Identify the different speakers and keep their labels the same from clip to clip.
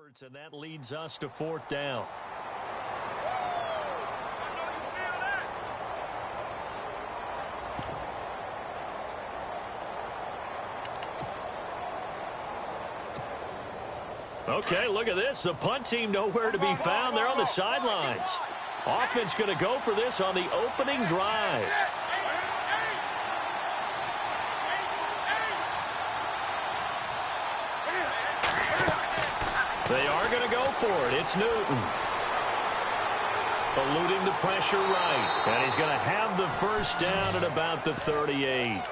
Speaker 1: efforts, and that leads us to fourth down. Okay, look at this. The punt team nowhere to be found. They're on the sidelines. Offense going to go for this on the opening drive. They are going to go for it. It's Newton. Eluding the pressure right. And he's going to have the first down at about the 38.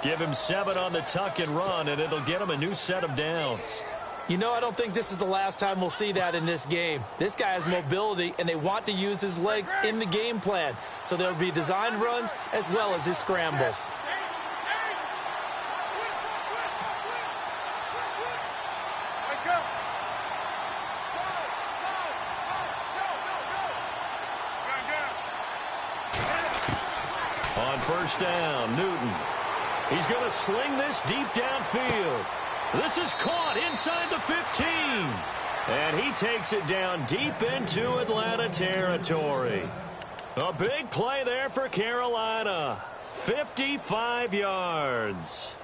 Speaker 1: Give him 7 on the tuck and run, and it'll get him a new set of downs.
Speaker 2: You know, I don't think this is the last time we'll see that in this game. This guy has mobility, and they want to use his legs in the game plan. So there'll be designed runs as well as his scrambles.
Speaker 1: On first down, Newton. He's going to sling this deep downfield. This is caught inside the 15. And he takes it down deep into Atlanta territory. A big play there for Carolina. 55 yards.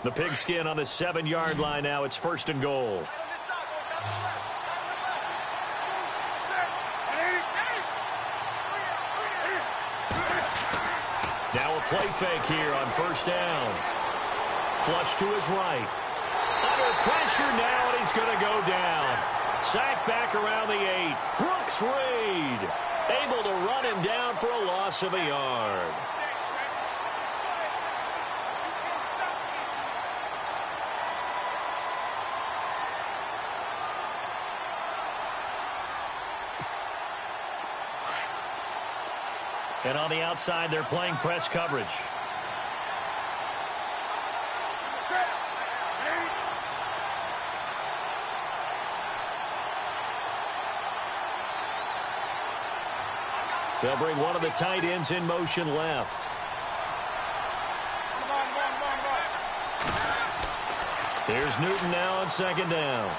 Speaker 1: The pigskin on the 7-yard line now. It's first and goal. Now a play fake here on first down. Flush to his right. Under pressure now, and he's going to go down. Sacked back around the 8. Brooks Reed able to run him down for a loss of a yard. And on the outside, they're playing press coverage. They'll bring one of the tight ends in motion left. Here's Newton now on second down.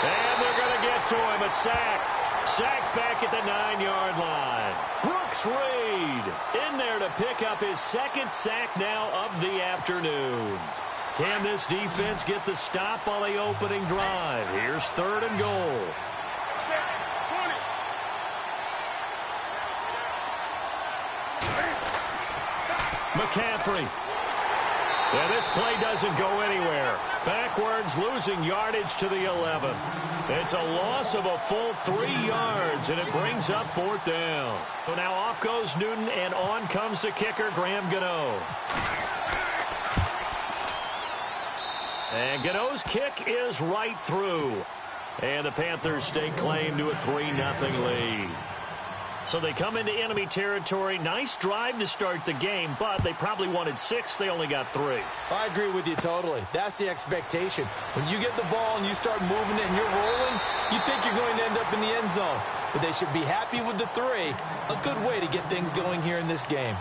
Speaker 1: And they're going to get to him. A sack. Sacked back at the 9-yard line. Brooks Reed in there to pick up his second sack now of the afternoon. Can this defense get the stop on the opening drive? Here's third and goal. McCaffrey. And this play doesn't go anywhere. Backwards, losing yardage to the 11. It's a loss of a full 3 yards, and it brings up fourth down. So now off goes Newton, and on comes the kicker, Graham Gano. And Gano's kick is right through. And the Panthers stake claim to a 3-0 lead. So they come into enemy territory. Nice drive to start the game, but they probably wanted 6. They only got 3.
Speaker 2: I agree with you totally. That's the expectation. When you get the ball and you start moving it and you're rolling, you think you're going to end up in the end zone. But they should be happy with the 3. A good way to get things going here in this game.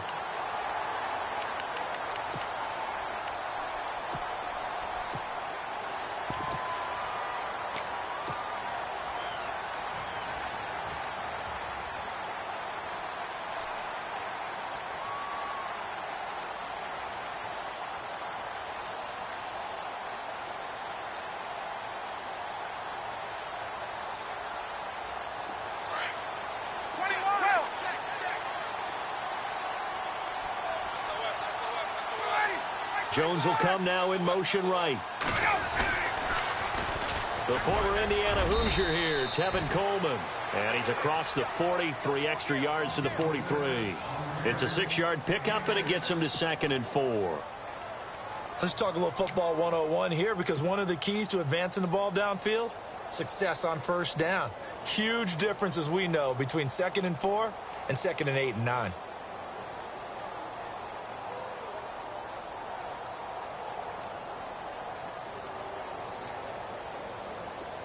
Speaker 1: Jones will come now in motion right. The former Indiana Hoosier here, Tevin Coleman. And he's across the 40, 3 extra yards to the 43. It's a 6-yard pickup, and it gets him to 2nd and 4.
Speaker 2: Let's talk a little football 101 here, because one of the keys to advancing the ball downfield, success on first down. Huge difference, as we know, between 2nd and 4 and 2nd and 8 and 9.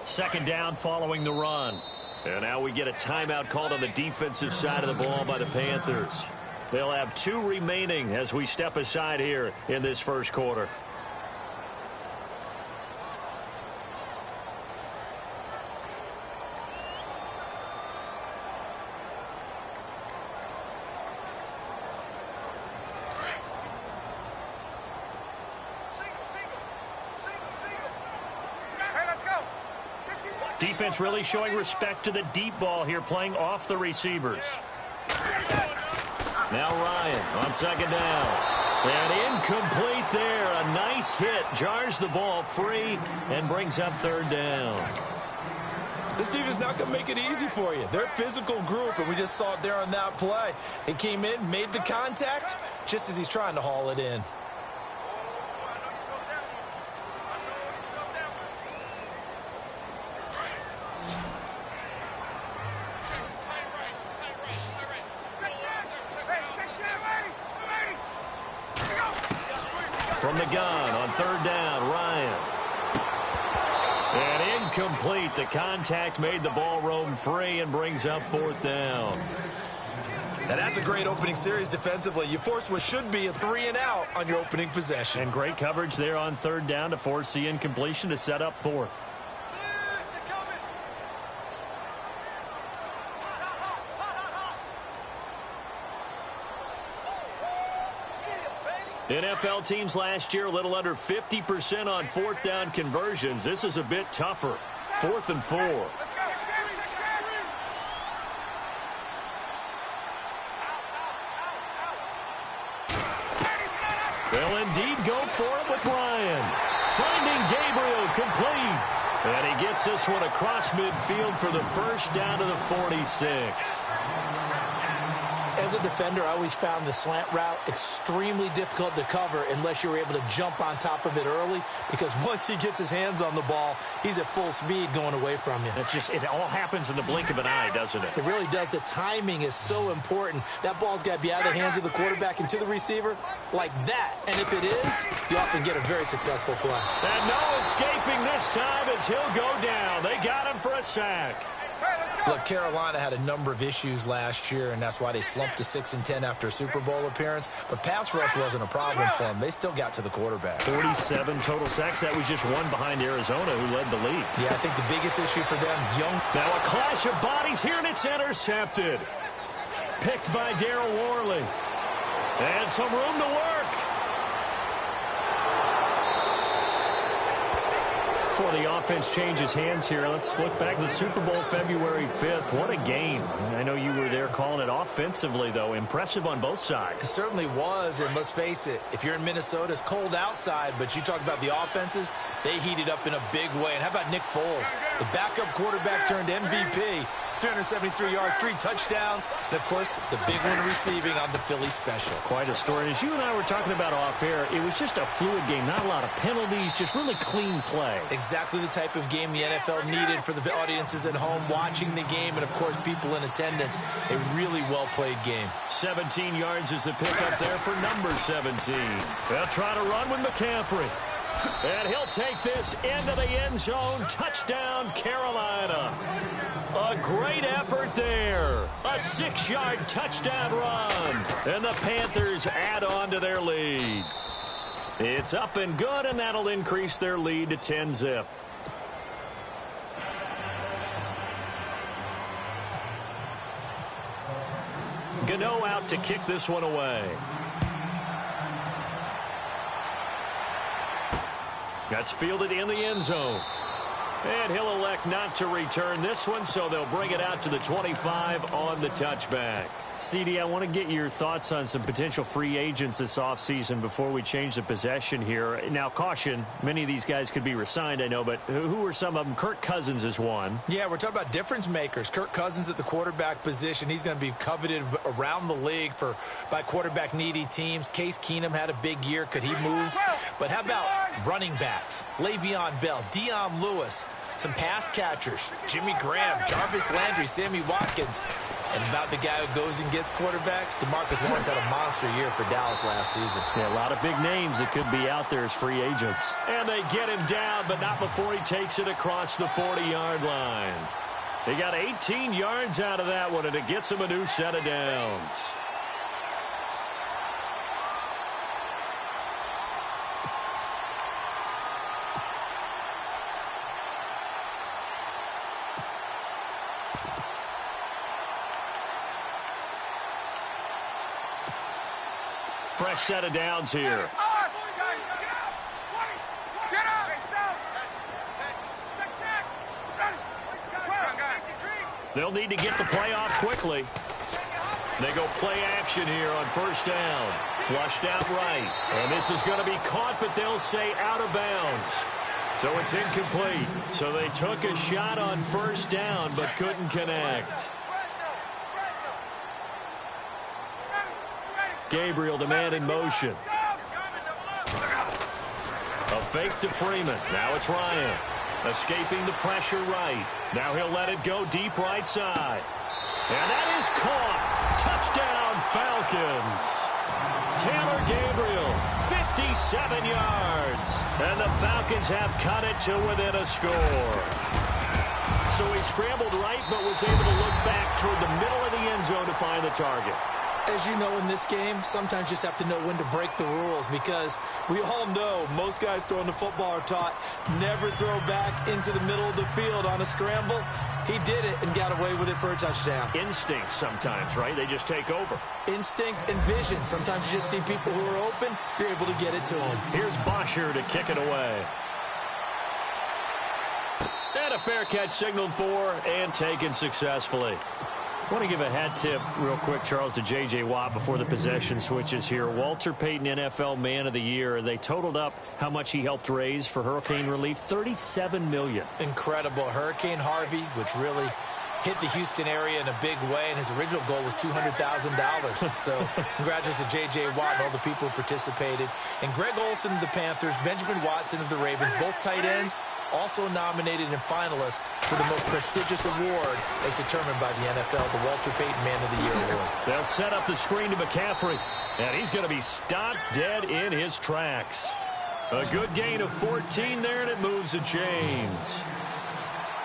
Speaker 1: Second down following the run. And now we get a timeout called on the defensive side of the ball by the Panthers. They'll have 2 remaining as we step aside here in this first quarter. Defense really showing respect to the deep ball here, playing off the receivers. Now Ryan on second down. And incomplete there. A nice hit. Jars the ball free and brings up third down.
Speaker 2: This defense is not going to make it easy for you. They're a physical group, and we just saw it there on that play. They came in, made the contact, just as he's trying to haul it in.
Speaker 1: From the gun on third down, Ryan. And incomplete. The contact made the ball roam free and brings up fourth down.
Speaker 2: Now that's a great opening series defensively. You force what should be a 3-and-out on your opening possession.
Speaker 1: And great coverage there on third down to force the incompletion to set up fourth. NFL teams last year a little under 50% on fourth down conversions. This is a bit tougher. 4th and 4. They'll indeed go for it with Ryan. Finding Gabriel complete. And he gets this one across midfield for the first down to the 46.
Speaker 2: As a defender, I always found the slant route extremely difficult to cover unless you were able to jump on top of it early, because once he gets his hands on the ball, he's at full speed going away from you.
Speaker 1: It all happens in the blink of an eye, doesn't it?
Speaker 2: It really does. The timing is so important. That ball's got to be out of the hands of the quarterback and to the receiver like that. And if it is, you often get a very successful play.
Speaker 1: And no escaping this time as he'll go down. They got him for a sack.
Speaker 2: Look, Carolina had a number of issues last year, and that's why they slumped to 6-10 after a Super Bowl appearance. But pass rush wasn't a problem for them. They still got to the quarterback.
Speaker 1: 47 total sacks. That was just one behind Arizona, who led the league.
Speaker 2: Yeah, I think the biggest issue for them,
Speaker 1: Now a clash of bodies here, and it's intercepted. Picked by Darryl Worley. And some room to work. Before the offense changes hands here, let's look back to the Super Bowl February 5th. What a game. I know you were there calling it offensively, though. Impressive on both sides.
Speaker 2: It certainly was, and let's face it, if you're in Minnesota, it's cold outside, but you talk about the offenses, they heated up in a big way. And how about Nick Foles? The backup quarterback turned MVP. 373 yards, 3 touchdowns, and, of course, the big one receiving on the Philly special.
Speaker 1: Quite a story. As you and I were talking about off air, it was just a fluid game. Not a lot of penalties, just really clean play.
Speaker 2: Exactly the type of game the NFL needed for the audiences at home watching the game and, of course, people in attendance. A really well-played game.
Speaker 1: 17 yards is the pickup there for number 17. They'll try to run with McCaffrey. And he'll take this into the end zone. Touchdown, Carolina. A great effort there. A 6-yard touchdown run. And the Panthers add on to their lead. It's up and good, and that'll increase their lead to 10-zip. Gano out to kick this one away. That's fielded in the end zone. And he'll elect not to return this one, so they'll bring it out to the 25 on the touchback. CD, I want to get your thoughts on some potential free agents this offseason before we change the possession here. Now, caution, many of these guys could be re-signed, I know, but who are some of them? Kirk Cousins is one. Yeah, we're talking about difference makers. Kirk Cousins at the quarterback position. He's going to be coveted around the league by quarterback-needy teams. Case Keenum had a big year. Could he move? But how about running backs? Le'Veon Bell, Dion Lewis, some pass catchers, Jimmy Graham, Jarvis Landry, Sammy Watkins. And about the guy who goes and gets quarterbacks, DeMarcus Lawrence had a monster year for Dallas last season. Yeah, a lot of big names that could be out there as free agents. And they get him down, but not before he takes it across the 40-yard line. They got 18 yards out of that one, and it gets him a new set of downs. Fresh set of downs here. They'll need to get the play off quickly. They go play action here on first down. Flushed out right. And this is going to be caught, but they'll say out of bounds. So it's incomplete. So they took a shot on first down, but couldn't connect. Gabriel the man in motion. A fake to Freeman. Now it's Ryan. Escaping the pressure right. Now he'll let it go deep right side. And that is caught. Touchdown, Falcons. Taylor Gabriel, 57 yards. And the Falcons have cut it to within a score. So he scrambled right, but was able to look back toward the middle of the end zone to find the target.
Speaker 2: As you know, in this game, sometimes you just have to know when to break the rules, because we all know most guys throwing the football are taught never throw back into the middle of the field on a scramble. He did it and got away with it for a touchdown.
Speaker 1: Instinct sometimes, right? They just take over.
Speaker 2: Instinct and vision. Sometimes you just see people who are open, you're able to get it to them.
Speaker 1: Here's Bosher to kick it away. And a fair catch signaled for and taken successfully. I want to give a hat tip real quick, Charles, to J.J. Watt before the possession switches here. Walter Payton, NFL Man of the Year. They totaled up how much he helped raise for hurricane relief, $37 million.
Speaker 2: Incredible. Hurricane Harvey, which really hit the Houston area in a big way, and his original goal was $200,000. So congratulations to J.J. Watt and all the people who participated. And Greg Olsen of the Panthers, Benjamin Watson of the Ravens, both tight ends, also nominated and finalists for the most prestigious award as determined by the NFL, the Walter Payton Man of the Year award.
Speaker 1: They'll set up the screen to McCaffrey, and he's going to be stopped dead in his tracks. A good gain of 14 there, and it moves the chains.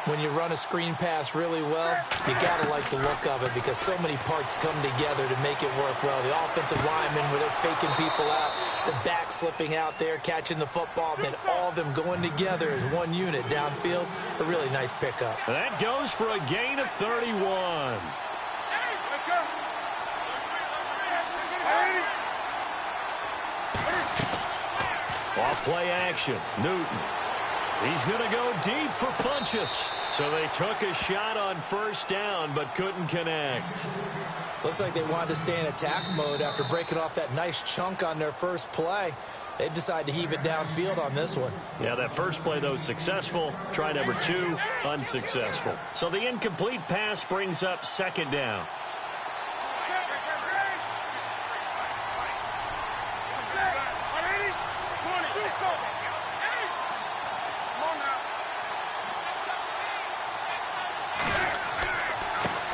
Speaker 2: When you run a screen pass really well, you got to like the look of it, because so many parts come together to make it work well. The offensive linemen, where they're faking people out, the back slipping out there, catching the football, then all of them going together as one unit downfield. A really nice pickup.
Speaker 1: That goes for a gain of 31. Off play action, Newton. He's going to go deep for Funchess. So they took a shot on first down, but couldn't connect.
Speaker 2: Looks like they wanted to stay in attack mode after breaking off that nice chunk on their first play. They decided to heave it downfield on this one.
Speaker 1: Yeah, that first play, though, successful. Try number 2, unsuccessful. So the incomplete pass brings up second down.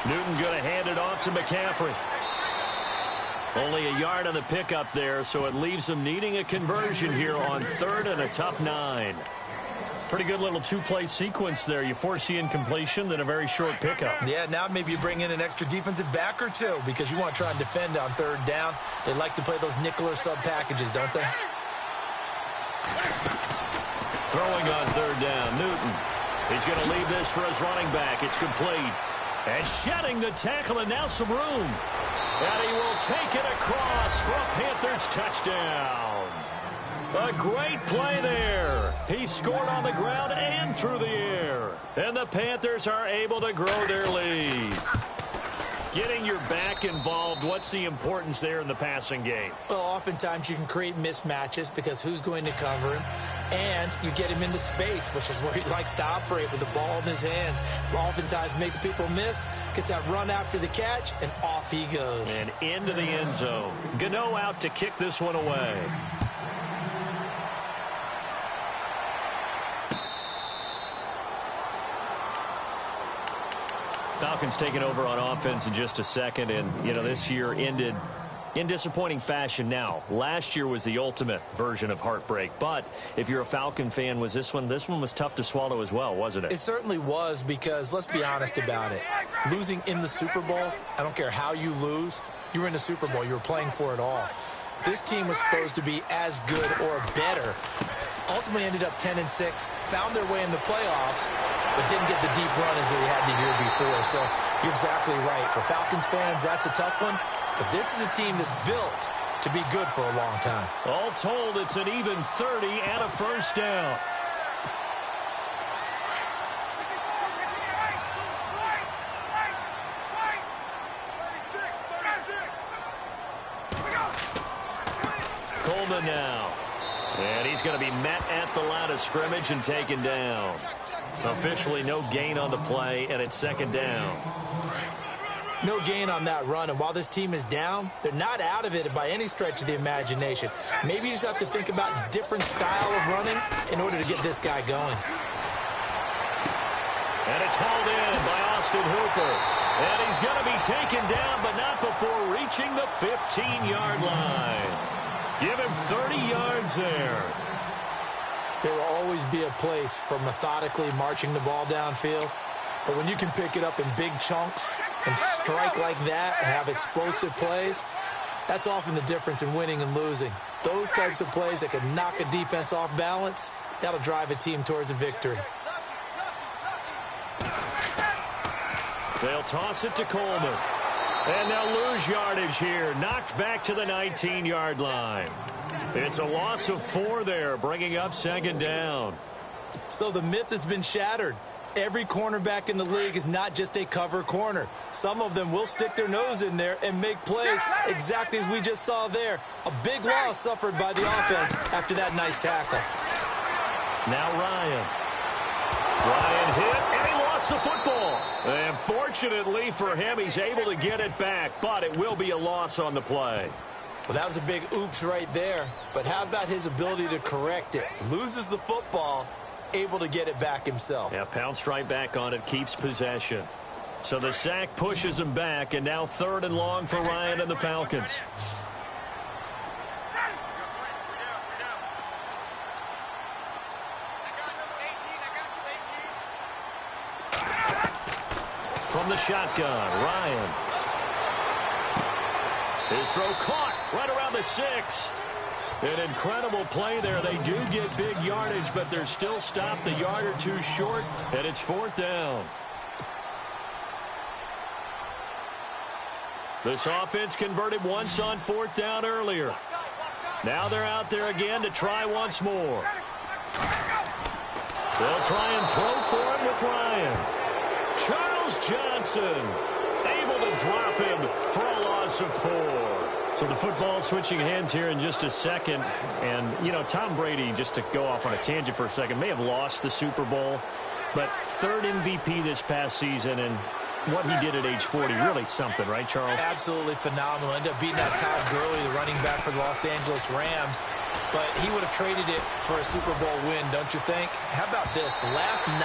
Speaker 1: Newton going to hand it off to McCaffrey. Only a yard on the pickup there, so it leaves them needing a conversion here on third and a tough 9. Pretty good little two-play sequence there. You force the incompletion, then a very short pickup.
Speaker 2: Yeah, now maybe you bring in an extra defensive back or two, because you want to try and defend on third down. They like to play those nickel or sub packages, don't they?
Speaker 1: Throwing on third down, Newton. He's going to leave this for his running back. It's complete. And shedding the tackle, and now some room. And he will take it across for a Panthers touchdown. A great play there. He scored on the ground and through the air. And the Panthers are able to grow their lead. Getting your back involved, what's the importance there in the passing game?
Speaker 2: Well, oftentimes you can create mismatches because who's going to cover him? And you get him into space, which is where he likes to operate with the ball in his hands. Oftentimes makes people miss, gets that run after the catch, and off he goes.
Speaker 1: And into the end zone. Gano out to kick this one away. Falcons taking over on offense in just a second, and, you know, this year ended in disappointing fashion. Now, last year was the ultimate version of heartbreak, but if you're a Falcon fan, was this one was tough to swallow as well, wasn't it?
Speaker 2: It certainly was, because let's be honest about it. Losing in the Super Bowl, I don't care how you lose, you were in the Super Bowl, you were playing for it all. This team was supposed to be as good or better. Ultimately ended up 10-6, found their way in the playoffs, but didn't get the deep run as they had the year before. So you're exactly right. For Falcons fans, that's a tough one. But this is a team that's built to be good for a long time.
Speaker 1: All told, it's an even 30 and a first down. Coleman now. And he's going to be met at the line of scrimmage and taken down. Officially no gain on the play, and it's second down.
Speaker 2: No gain on that run, and while this team is down, they're not out of it by any stretch of the imagination. Maybe you just have to think about a different style of running in order to get this guy going.
Speaker 1: And it's hauled in by Austin Hooper. And he's going to be taken down, but not before reaching the 15-yard line. Give him 30 yards there.
Speaker 2: There will always be a place for methodically marching the ball downfield. But when you can pick it up in big chunks and strike like that and have explosive plays, that's often the difference in winning and losing. Those types of plays that can knock a defense off balance, that'll drive a team towards a victory.
Speaker 1: They'll toss it to Coleman. And they'll lose yardage here. Knocked back to the 19-yard line. It's a loss of 4 there, bringing up second down.
Speaker 2: So the myth has been shattered. Every cornerback in the league is not just a cover corner. Some of them will stick their nose in there and make plays exactly as we just saw there. A big loss suffered by the offense after that nice tackle.
Speaker 1: Now Ryan. Ryan hit, and he lost the football. And fortunately for him, he's able to get it back, but it will be a loss on the play.
Speaker 2: Well, that was a big oops right there. But how about his ability to correct it? Loses the football, able to get it back himself.
Speaker 1: Yeah, pounced right back on it, keeps possession. So the sack pushes him back, and now 3rd and long for Ryan and the Falcons. From the shotgun, Ryan. His throw caught right around the 6. An incredible play there. They do get big yardage, but they're still stopped a yard or two short, and it's 4th down. This offense converted once on 4th down earlier. Now they're out there again to try once more. They'll try and throw for him with Ryan. Charles Johnson able to drop him for a loss of 4. So the football switching hands here in just a second. And, you know, Tom Brady, just to go off on a tangent for a second, may have lost the Super Bowl, but 3rd MVP this past season, and what he did at age 40, really something, right, Charles?
Speaker 2: Absolutely phenomenal. Ended up beating out Todd Gurley, the running back for the Los Angeles Rams. But he would have traded it for a Super Bowl win, don't you think? How about this? The last 9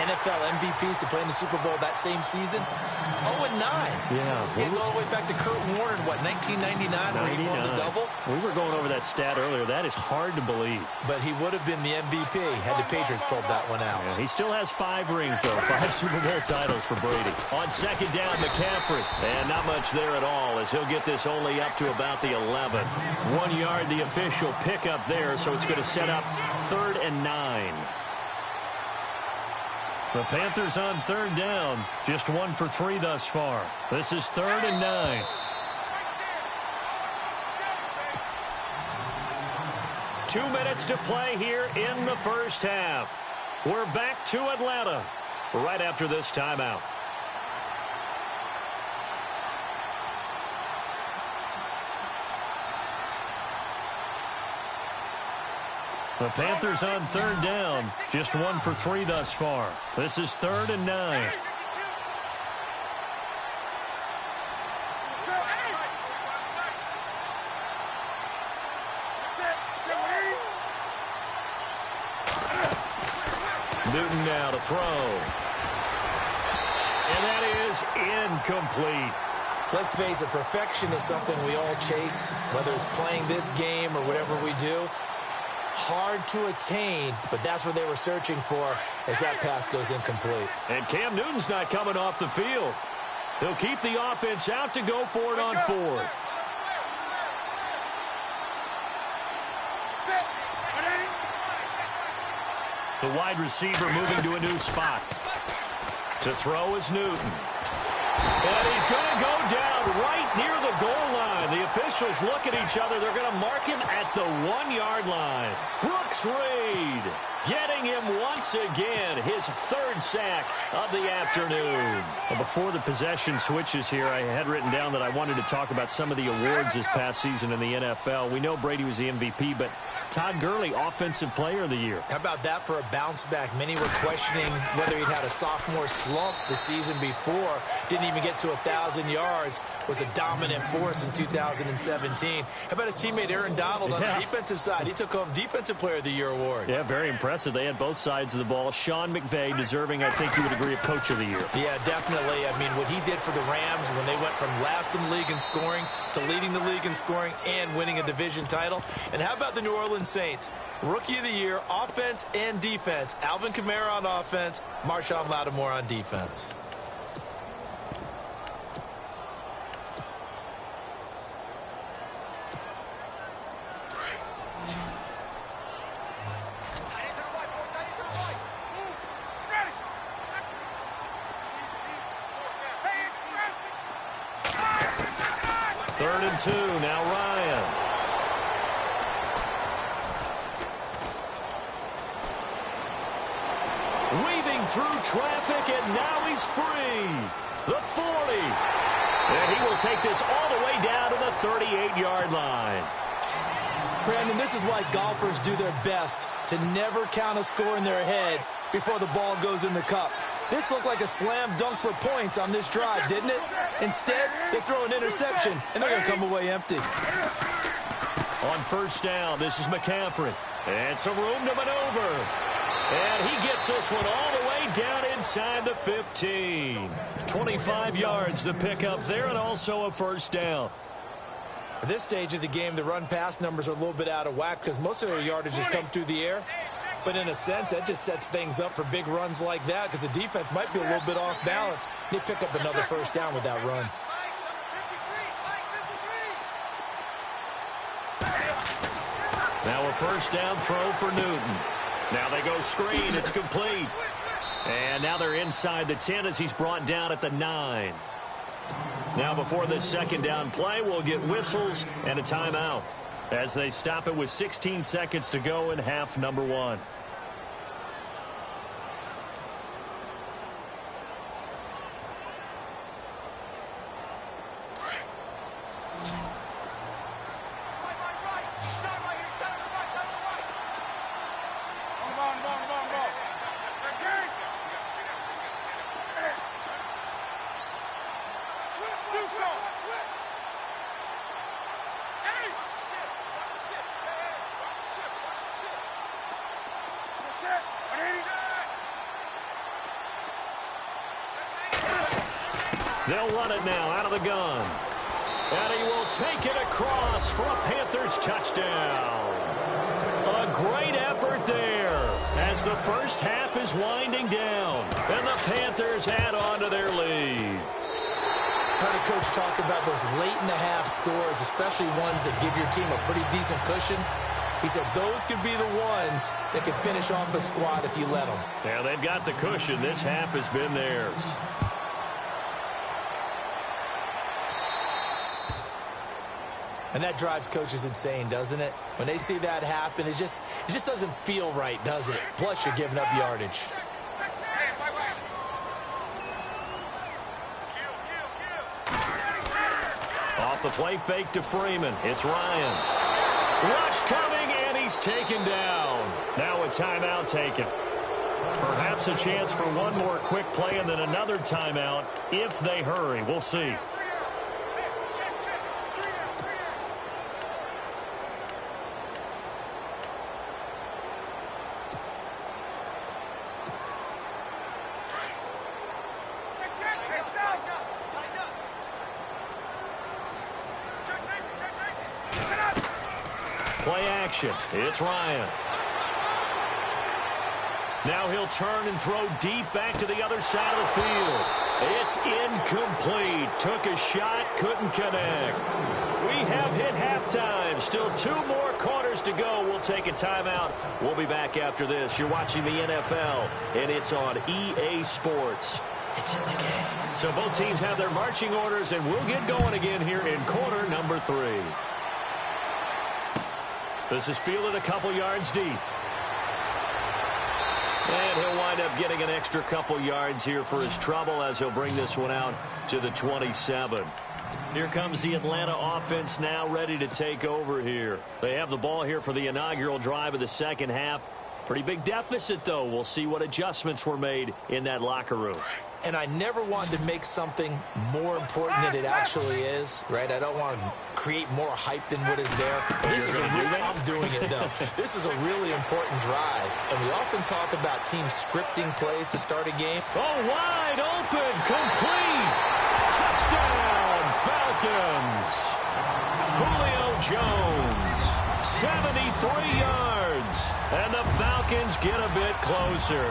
Speaker 2: NFL MVPs to play in the Super Bowl that same season, 0-9.
Speaker 1: Yeah.
Speaker 2: He had all the way back to Kurt Warner in, what, 1999, where he won the double?
Speaker 1: We were going over that stat earlier. That is hard to believe.
Speaker 2: But he would have been the MVP had the Patriots pulled that one out.
Speaker 1: Yeah, he still has 5 rings, though. 5 Super Bowl titles for Brady. On second down, McCaffrey. And not much there at all, as he'll get this only up to about the 11. 1 yard, the official pick up there, so it's going to set up 3rd and 9. The Panthers on 3rd down, just 1 for 3 thus far. This is 3rd and 9. Two minutes to play here in the first half. We're back to Atlanta right after this timeout. The Panthers on 3rd down, just 1 for 3 thus far. This is 3rd and 9. Newton now to throw. And that is incomplete.
Speaker 2: Let's face it, perfection is something we all chase, whether it's playing this game or whatever we do. Hard to attain, but that's what they were searching for as that pass goes incomplete.
Speaker 1: And Cam Newton's not coming off the field. He'll keep the offense out to go for it on 4th. The wide receiver moving to a new spot. To throw is Newton. And he's going to go down right near the goal line. The officials look at each other. They're going to mark him at the 1 yard line. Brooks Reed getting him once once again, his third sack of the afternoon. Well, before the possession switches here, I had written down that I wanted to talk about some of the awards this past season in the NFL. We know Brady was the MVP, but Todd Gurley, Offensive Player of the Year.
Speaker 2: How about that for a bounce back? Many were questioning whether he'd had a sophomore slump the season before. Didn't even get to 1,000 yards. Was a dominant force in 2017. How about his teammate Aaron Donald on the defensive side? He took home Defensive Player of the Year award.
Speaker 1: Yeah, very impressive. They had both sides of the ball. Sean McVay deserving, I think you would agree, of Coach of the Year.
Speaker 2: Yeah, definitely. I mean, what he did for the Rams when they went from last in the league in scoring to leading the league in scoring and winning a division title. And how about the New Orleans Saints? Rookie of the Year, offense and defense. Alvin Kamara on offense, Marshawn Lattimore on defense.
Speaker 1: Third and 2, now Ryan. Weaving through traffic, and now he's free. The 40. And he will take this all the way down to the 38-yard line.
Speaker 2: Brandon, this is why golfers do their best to never count a score in their head before the ball goes in the cup. This looked like a slam dunk for points on this drive, didn't it? Instead, they throw an interception, and they're going to come away empty.
Speaker 1: On first down, this is McCaffrey. And some room to maneuver. And he gets this one all the way down inside the 15. 25 yards to pick up there, and also a first down.
Speaker 2: At this stage of the game, the run-pass numbers are a little bit out of whack because most of their yardages come through the air. But in a sense, that just sets things up for big runs like that because the defense might be a little bit off balance. They pick up another first down with that run.
Speaker 1: Now a first down throw for Newton. Now they go screen. It's complete. And now they're inside the 10 as he's brought down at the 9. Now before this second down play, we'll get whistles and a timeout as they stop it with 16 seconds to go in half number 1. They'll run it now out of the gun. And he will take it across for a Panthers touchdown. A great effort there as the first half is winding down. And the Panthers add on to their lead.
Speaker 2: Heard a coach talk about those late-in-the-half scores, especially ones that give your team a pretty decent cushion. He said those could be the ones that could finish off a squad if you let them.
Speaker 1: Yeah, they've got the cushion. This half has been theirs.
Speaker 2: And that drives coaches insane, doesn't it? When they see that happen, it just doesn't feel right, does it? Plus, you're giving up yardage.
Speaker 1: Off the play fake to Freeman. It's Ryan. Rush coming, and he's taken down. Now a timeout taken. Perhaps a chance for one more quick play and then another timeout if they hurry. We'll see. Play action. It's Ryan. Now he'll turn and throw deep back to the other side of the field. It's incomplete. Took a shot, couldn't connect. We have hit halftime. Still 2 more quarters to go. We'll take a timeout. We'll be back after this. You're watching the NFL, and it's on EA Sports. It's in the game. So both teams have their marching orders, and we'll get going again here in quarter number 3. This is fielded a couple yards deep. And he'll up getting an extra couple yards here for his trouble as he'll bring this one out to the 27. Here comes the Atlanta offense now ready to take over here. They have the ball here for the inaugural drive of the second half. Pretty big deficit, though. We'll see what adjustments were made in that locker room.
Speaker 2: And I never wanted to make something more important than it actually is, right? I don't want to create more hype than what is there. I'm doing it, though. This is a really important drive. And we often talk about teams scripting plays to start a game.
Speaker 1: Oh, wide open, complete. Touchdown, Falcons. Julio Jones, 73 yards. And the Falcons get a bit closer.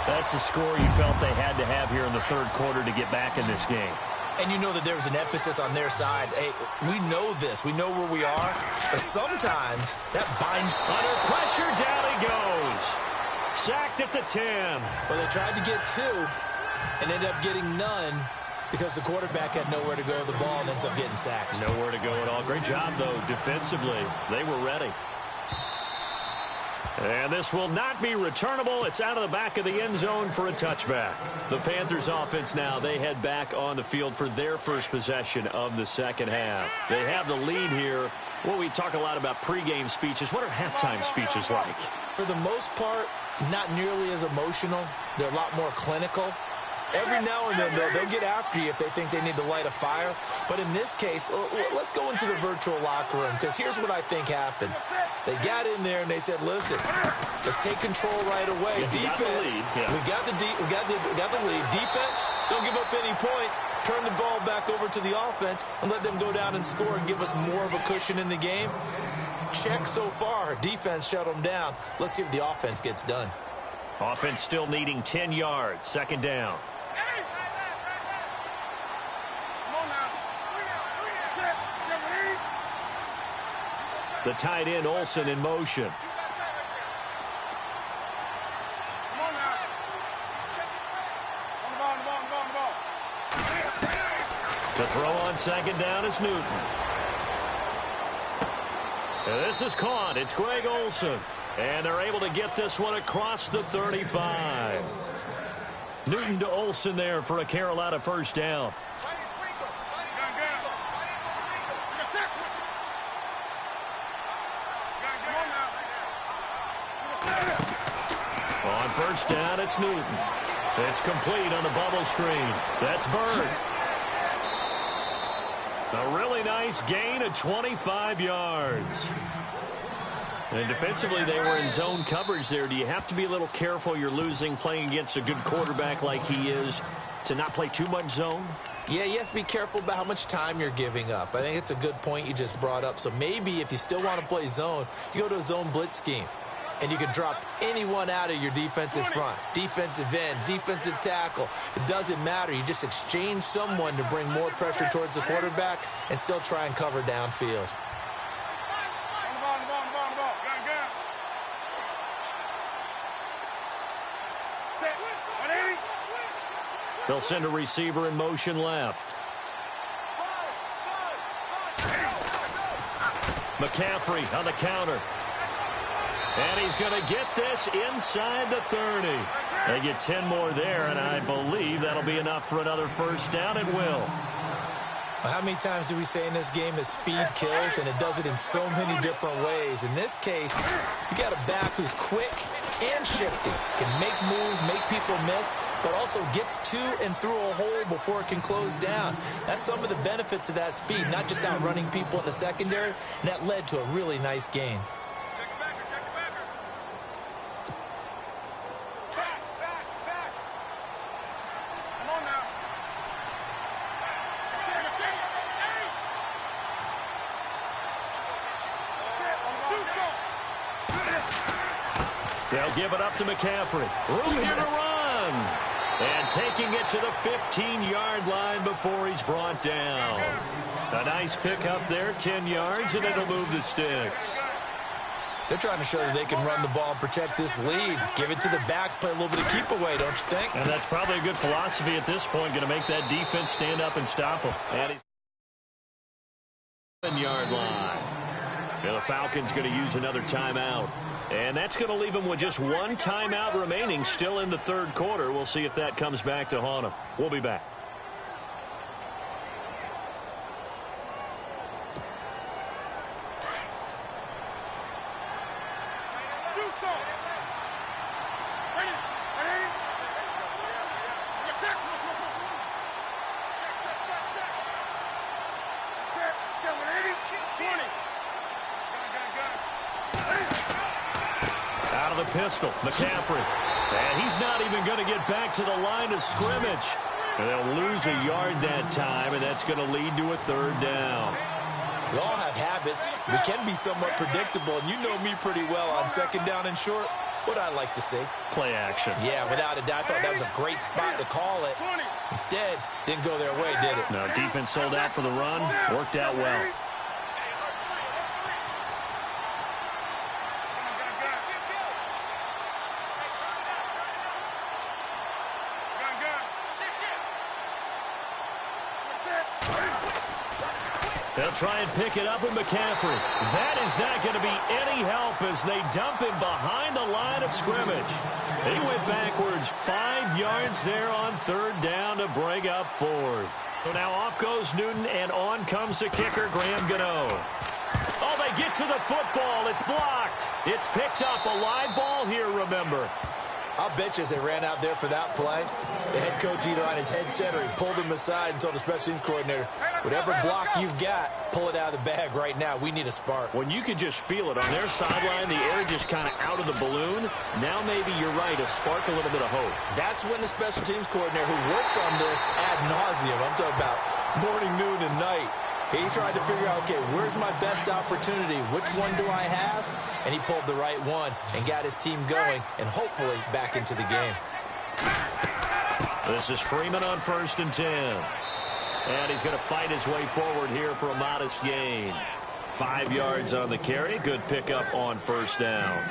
Speaker 1: That's a score you felt they had to have here in the third quarter to get back in this game.
Speaker 2: And you know that there was an emphasis on their side. Hey, we know this. We know where we are. But sometimes that binds.
Speaker 1: Under pressure, down he goes. Sacked at the 10.
Speaker 2: Well, they tried to get two and ended up getting none because the quarterback had nowhere to go with the ball and ends up getting sacked.
Speaker 1: Nowhere to go at all. Great job, though, defensively. They were ready. And this will not be returnable. It's out of the back of the end zone for a touchback. The Panthers offense now, they head back on the field for their first possession of the second half. They have the lead here. Well, we talk a lot about pregame speeches. What are halftime speeches like?
Speaker 2: For the most part, not nearly as emotional. They're a lot more clinical. Every now and then, they'll get after you if they think they need to light a fire. But in this case, let's go into the virtual locker room, because here's what I think happened. They got in there and they said, listen, let's take control right away. Defense, we got the lead. Defense, don't give up any points. Turn the ball back over to the offense and let them go down and score and give us more of a cushion in the game. Check so far. Defense shut them down. Let's see if the offense gets done.
Speaker 1: Offense still needing 10 yards. Second down. The tight end, Olsen, in motion. To throw on second down is Newton. And this is caught. It's Greg Olsen. And they're able to get this one across the 35. Newton to Olsen there for a Carolina first down. On first down, it's Newton. It's complete on the bubble screen. That's Bird. A really nice gain of 25 yards. And defensively, they were in zone coverage there. Do you have to be a little careful? You're losing playing against a good quarterback like he is to not play too much zone?
Speaker 2: Yeah, you have to be careful about how much time you're giving up. I think it's a good point you just brought up. So maybe if you still want to play zone, you go to a zone blitz scheme. And you can drop anyone out of your defensive front, defensive end, defensive tackle. It doesn't matter. You just exchange someone to bring more pressure towards the quarterback and still try and cover downfield.
Speaker 1: They'll send a receiver in motion left. McCaffrey on the counter. And he's going to get this inside the 30. They get 10 more there, and I believe that'll be enough for another first down. It will.
Speaker 2: How many times do we say in this game that speed kills, and it does it in so many different ways? In this case, you got a back who's quick and shifty, can make moves, make people miss, but also gets to and through a hole before it can close down. That's some of the benefits of that speed, not just outrunning people in the secondary, and that led to a really nice gain.
Speaker 1: They'll give it up to McCaffrey. Room here to run. And taking it to the 15-yard line before he's brought down. A nice pickup there, 10 yards, and it'll move the sticks.
Speaker 2: They're trying to show that they can run the ball and protect this lead. Give it to the backs, play a little bit of keep away, don't you think?
Speaker 1: And that's probably a good philosophy at this point, going to make that defense stand up and stop them. And he's 7-yard line. The Falcons going to use another timeout. And that's going to leave him with just one timeout remaining still in the third quarter. We'll see if that comes back to haunt him. We'll be back. Pistol, McCaffrey. And he's not even going to get back to the line of scrimmage. And they'll lose a yard that time, and that's going to lead to a third down.
Speaker 2: We all have habits. We can be somewhat predictable, and you know me pretty well on second down and short. What I like to see.
Speaker 1: Play action.
Speaker 2: Yeah, without a doubt. I thought that was a great spot to call it. Instead, didn't go their way, did it?
Speaker 1: No, defense sold out for the run. Worked out well. They'll try and pick it up with McCaffrey. That is not going to be any help as they dump him behind the line of scrimmage. He went backwards 5 yards there on third down to bring up fourth. So now off goes Newton, and on comes the kicker, Graham Gano. Oh, they get to the football. It's blocked. It's picked up. A live ball here, remember.
Speaker 2: I'll bet you as they ran out there for that play, the head coach either on his headset or he pulled him aside and told the special teams coordinator, whatever block you've got, pull it out of the bag right now. We need a spark.
Speaker 1: When you could just feel it on their sideline, the air just kind of out of the balloon. Now maybe you're right, a spark, a little bit of hope.
Speaker 2: That's when the special teams coordinator who works on this ad nauseum, I'm talking about morning, noon, and night, he tried to figure out, okay, where's my best opportunity? Which one do I have? And he pulled the right one and got his team going and hopefully back into the game.
Speaker 1: This is Freeman on 1st and 10. And he's going to fight his way forward here for a modest gain. 5 yards on the carry. Good pickup on first down.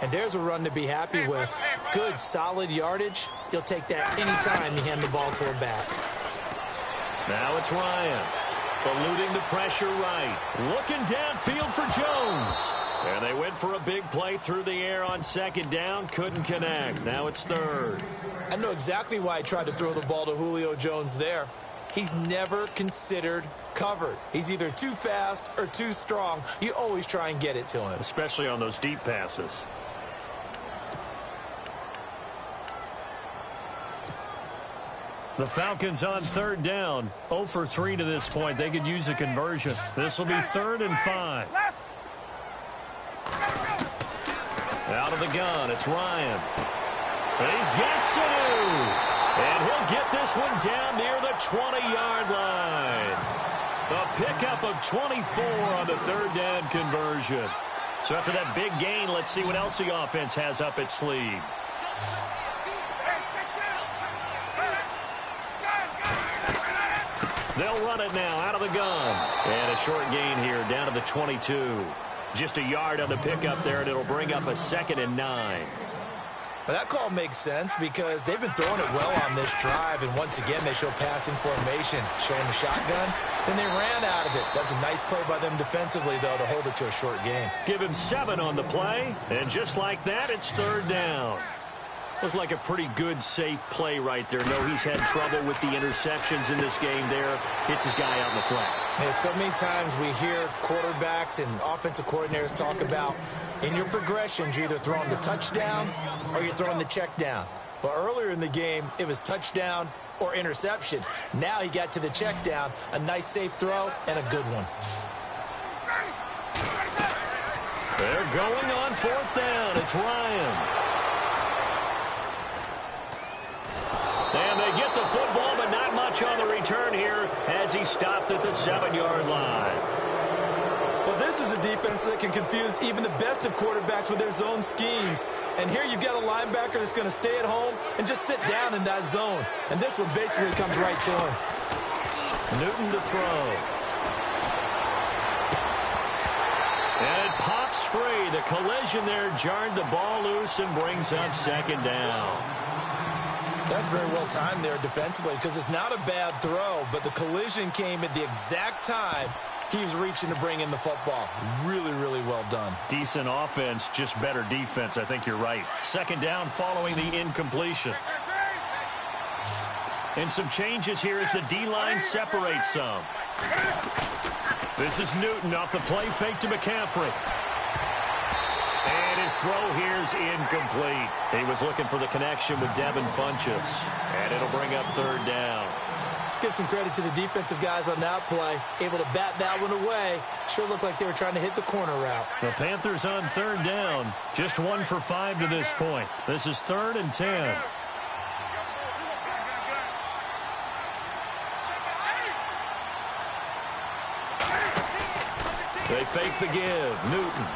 Speaker 2: And there's a run to be happy with. Good, solid yardage. You'll take that anytime you hand the ball to a back.
Speaker 1: Now it's Ryan. Eluding the pressure right. Looking downfield for Jones. And they went for a big play through the air on second down. Couldn't connect. Now it's third.
Speaker 2: I know exactly why I tried to throw the ball to Julio Jones there. He's never considered covered. He's either too fast or too strong. You always try and get it to him.
Speaker 1: Especially on those deep passes. The Falcons on third down. 0 for 3 to this point. They could use a conversion. This will be 3rd and 5. Out of the gun, it's Ryan. And he's got Sanu. And he'll get this one down near the 20-yard line. A pickup of 24 on the third down conversion. So after that big gain, let's see what else the offense has up its sleeve. They'll run it now out of the gun. And a short gain here down to the 22. Just a yard on the pickup there, and it'll bring up a 2nd and 9.
Speaker 2: Well, that call makes sense because they've been throwing it well on this drive, and once again they show passing formation, showing the shotgun. Then they ran out of it. That's a nice play by them defensively, though, to hold it to a short game.
Speaker 1: Give him 7 on the play, and just like that, it's third down. Looked like a pretty good, safe play right there. No, he's had trouble with the interceptions in this game there. Hits his guy out in the flat.
Speaker 2: Yeah, so many times we hear quarterbacks and offensive coordinators talk about in your progressions, you're either throwing the touchdown or you're throwing the check down. But earlier in the game, it was touchdown or interception. Now he got to the check down, a nice safe throw, and a good one.
Speaker 1: They're going on 4th down. It's Ryan. And they get the football, but not much on the return here as he stopped at the 7-yard line.
Speaker 2: Well, this is a defense that can confuse even the best of quarterbacks with their zone schemes. And here you've got a linebacker that's going to stay at home and just sit down in that zone. And this one basically comes right to him.
Speaker 1: Newton to throw. And it pops free. The collision there jarred the ball loose and brings up 2nd down.
Speaker 2: That's very well timed there defensively because it's not a bad throw, but the collision came at the exact time He was reaching to bring in the football. Really, really well done.
Speaker 1: Decent offense, just better defense. I think you're right. Second down following the incompletion. And some changes here as the D-line separates some. This is Newton off the play fake to McCaffrey. And his throw here is incomplete. He was looking for the connection with Devin Funchess. And it'll bring up third down.
Speaker 2: Let's give some credit to the defensive guys on that play. Able to bat that one away. Sure looked like they were trying to hit the corner route.
Speaker 1: The Panthers on third down. Just 1 for 5 to this point. This is 3rd and 10. They fake the give. Newton.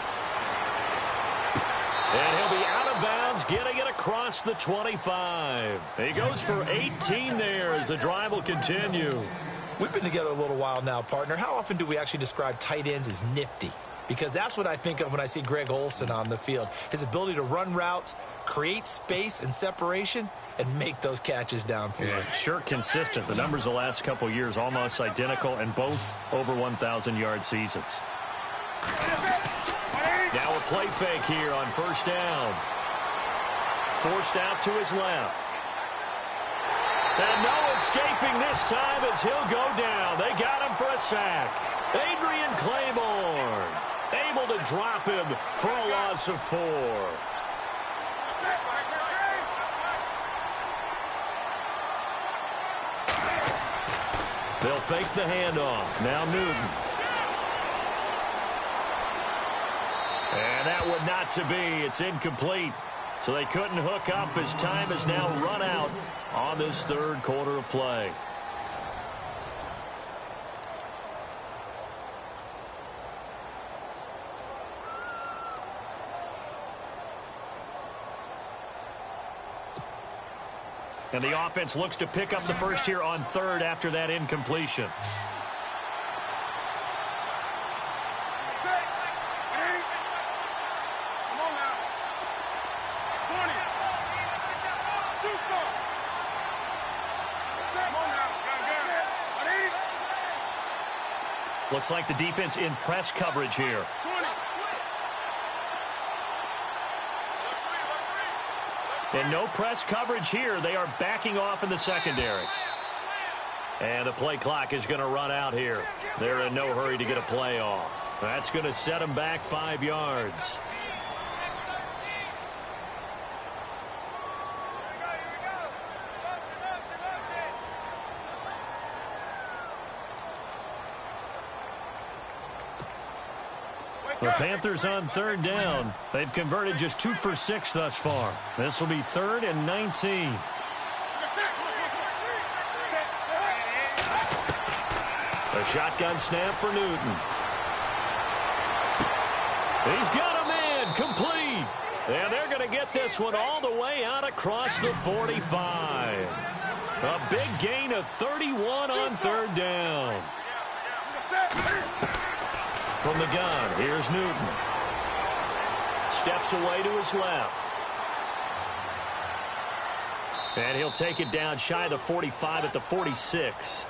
Speaker 1: And he'll be out of bounds, getting it across the 25. He goes for 18 there as the drive will continue.
Speaker 2: We've been together a little while now, partner. How often do we actually describe tight ends as nifty? Because that's what I think of when I see Greg Olsen on the field. His ability to run routes, create space and separation, and make those catches downfield.
Speaker 1: Yeah, sure consistent. The numbers the last couple years almost identical, and both over 1,000-yard seasons. Now a play fake here on first down. Forced out to his left. And no escaping this time as he'll go down. They got him for a sack. Adrian Claiborne able to drop him for a loss of 4. They'll fake the handoff. Now Newton. And that would not to be. It's incomplete. So they couldn't hook up as time has now run out on this third quarter of play. And the offense looks to pick up the first here on third after that incompletion. Looks like the defense in press coverage here. And no press coverage here. They are backing off in the secondary. And the play clock is going to run out here. They're in no hurry to get a play off. That's going to set them back 5 yards. The Panthers on third down. They've converted just 2 for 6 thus far. This will be 3rd and 19. A shotgun snap for Newton. He's got a man complete. And they're going to get this one all the way out across the 45. A big gain of 31 on third down. From the gun, here's Newton. Steps away to his left. And he'll take it down shy of the 45 at the 46.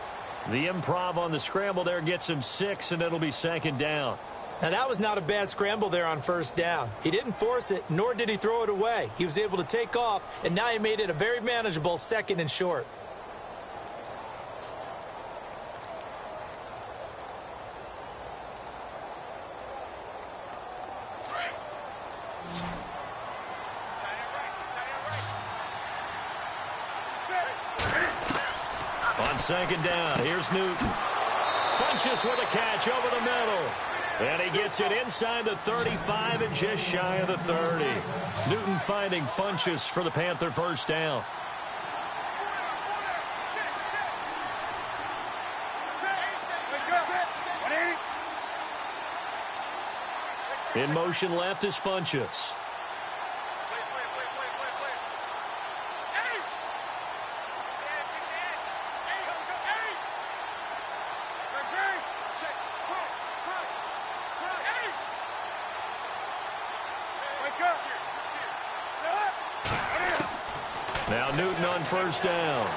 Speaker 1: The improv on the scramble there gets him 6, and it'll be 2nd down.
Speaker 2: Now, that was not a bad scramble there on first down. He didn't force it, nor did he throw it away. He was able to take off, and now he made it a very manageable 2nd and short.
Speaker 1: On 2nd down, here's Newton. Funchess with a catch over the middle. And he gets it inside the 35 and just shy of the 30. Newton finding Funchess for the Panther first down. In motion left is Funchess. Now Newton on first down.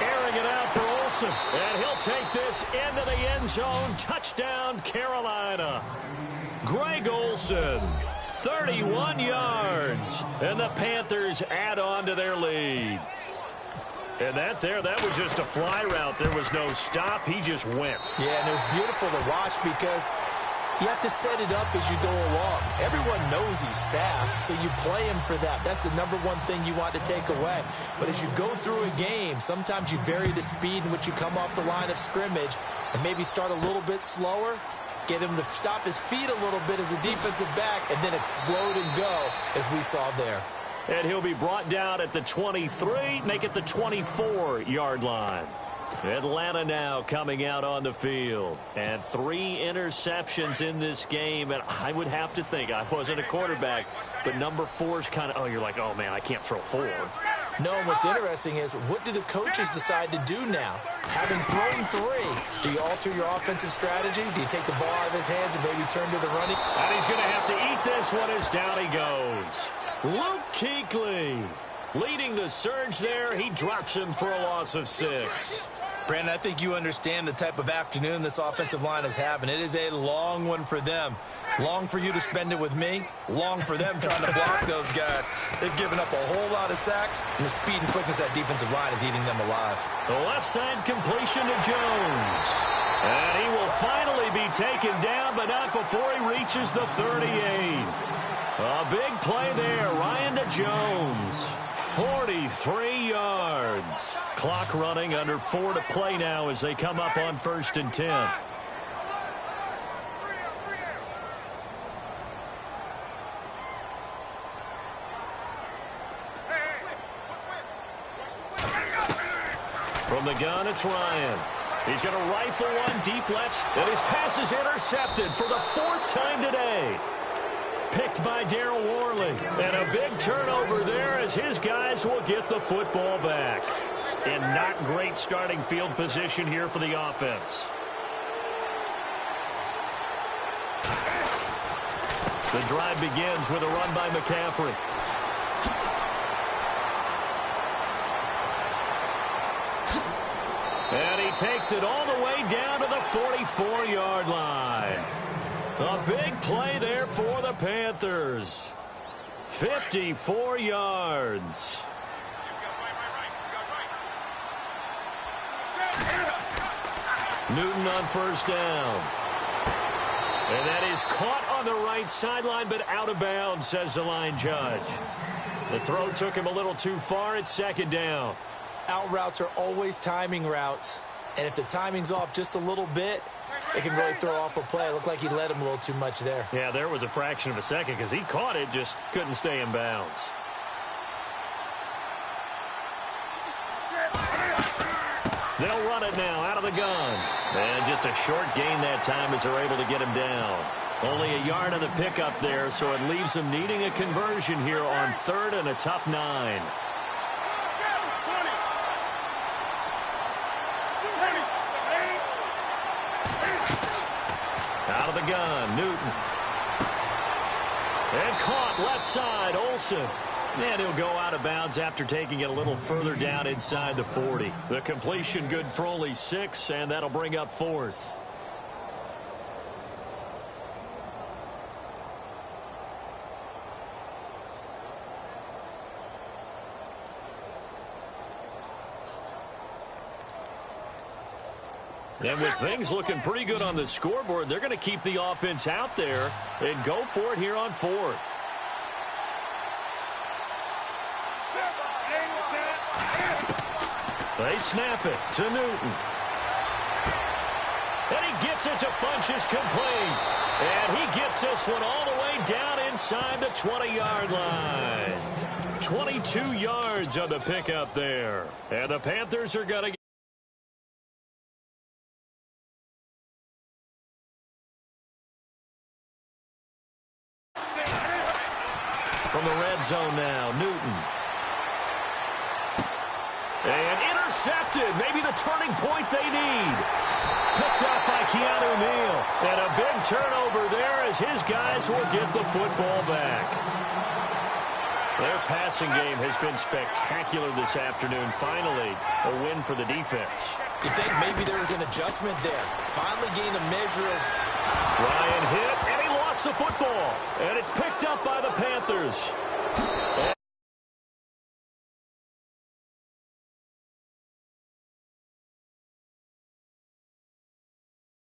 Speaker 1: Airing it out for Olsen. And he'll take this into the end zone. Touchdown, Carolina. Greg Olsen, 31 yards. And the Panthers add on to their lead. And that was just a fly route. There was no stop. He just went.
Speaker 2: Yeah, and it was beautiful to watch because you have to set it up as you go along. Everyone knows he's fast, so you play him for that. That's the number one thing you want to take away. But as you go through a game, sometimes you vary the speed in which you come off the line of scrimmage and maybe start a little bit slower, get him to stop his feet a little bit as a defensive back, and then explode and go, as we saw there.
Speaker 1: And he'll be brought down at the 23, make it the 24-yard line. Atlanta now coming out on the field. And 3 interceptions in this game. And I would have to think, I wasn't a quarterback, but number 4 is kind of, you're like, oh, man, I can't throw 4.
Speaker 2: No, and what's interesting is, what do the coaches decide to do now? Having thrown 3, do you alter your offensive strategy? Do you take the ball out of his hands and maybe turn to the running?
Speaker 1: And he's going to have to eat this one as down he goes. Luke Kuechly leading the surge there. He drops him for a loss of 6.
Speaker 2: Brandon, I think you understand the type of afternoon this offensive line is having. It is a long one for them. Long for you to spend it with me. Long for them trying to block those guys. They've given up a whole lot of sacks, and the speed and quickness of that defensive line is eating them alive.
Speaker 1: The left side completion to Jones. And he will finally be taken down, but not before he reaches the 38. A big play there. Ryan to Jones. 43 yards. Clock running, under 4 to play now as they come up on 1st and 10. From the gun, it's Ryan. He's going to rifle one deep left, and his pass is intercepted for the 4th time today. Picked by Darryl Worley. And a big turnover there as his guys will get the football back. And not great starting field position here for the offense. The drive begins with a run by McCaffrey. And he takes it all the way down to the 44-yard line. A big play there for the Panthers. 54 yards. Newton on 1st down. And that is caught on the right sideline, but out of bounds, says the line judge. The throw took him a little too far. It's 2nd down.
Speaker 2: Out routes are always timing routes. And if the timing's off just a little bit, it can really throw off a play. It looked like he led him a little too much there.
Speaker 1: Yeah, there was a fraction of a second because he caught it, just couldn't stay in bounds. They'll run it now out of the gun. And just a short gain that time as they're able to get him down. Only a yard on the pickup there, so it leaves them needing a conversion here on 3rd and a tough 9. Out of the gun, Newton. And caught left side, Olsen. And he'll go out of bounds after taking it a little further down inside the 40. The completion good for only 6, and that'll bring up 4th. And with things looking pretty good on the scoreboard, they're going to keep the offense out there and go for it here on 4th. They snap it to Newton. And he gets it to Funchess complete. And he gets this one all the way down inside the 20-yard line. 22 yards on the pickup there. And the Panthers are going to from the red zone now, Newton. And intercepted. Maybe the turning point they need. Picked up by Keanu Neal. And a big turnover there as his guys will get the football back. Their passing game has been spectacular this afternoon. Finally, a win for the defense.
Speaker 2: You think maybe there was an adjustment there. Finally gained a measure of...
Speaker 1: Ryan hit, and he lost the football. And it's picked up by the Panthers.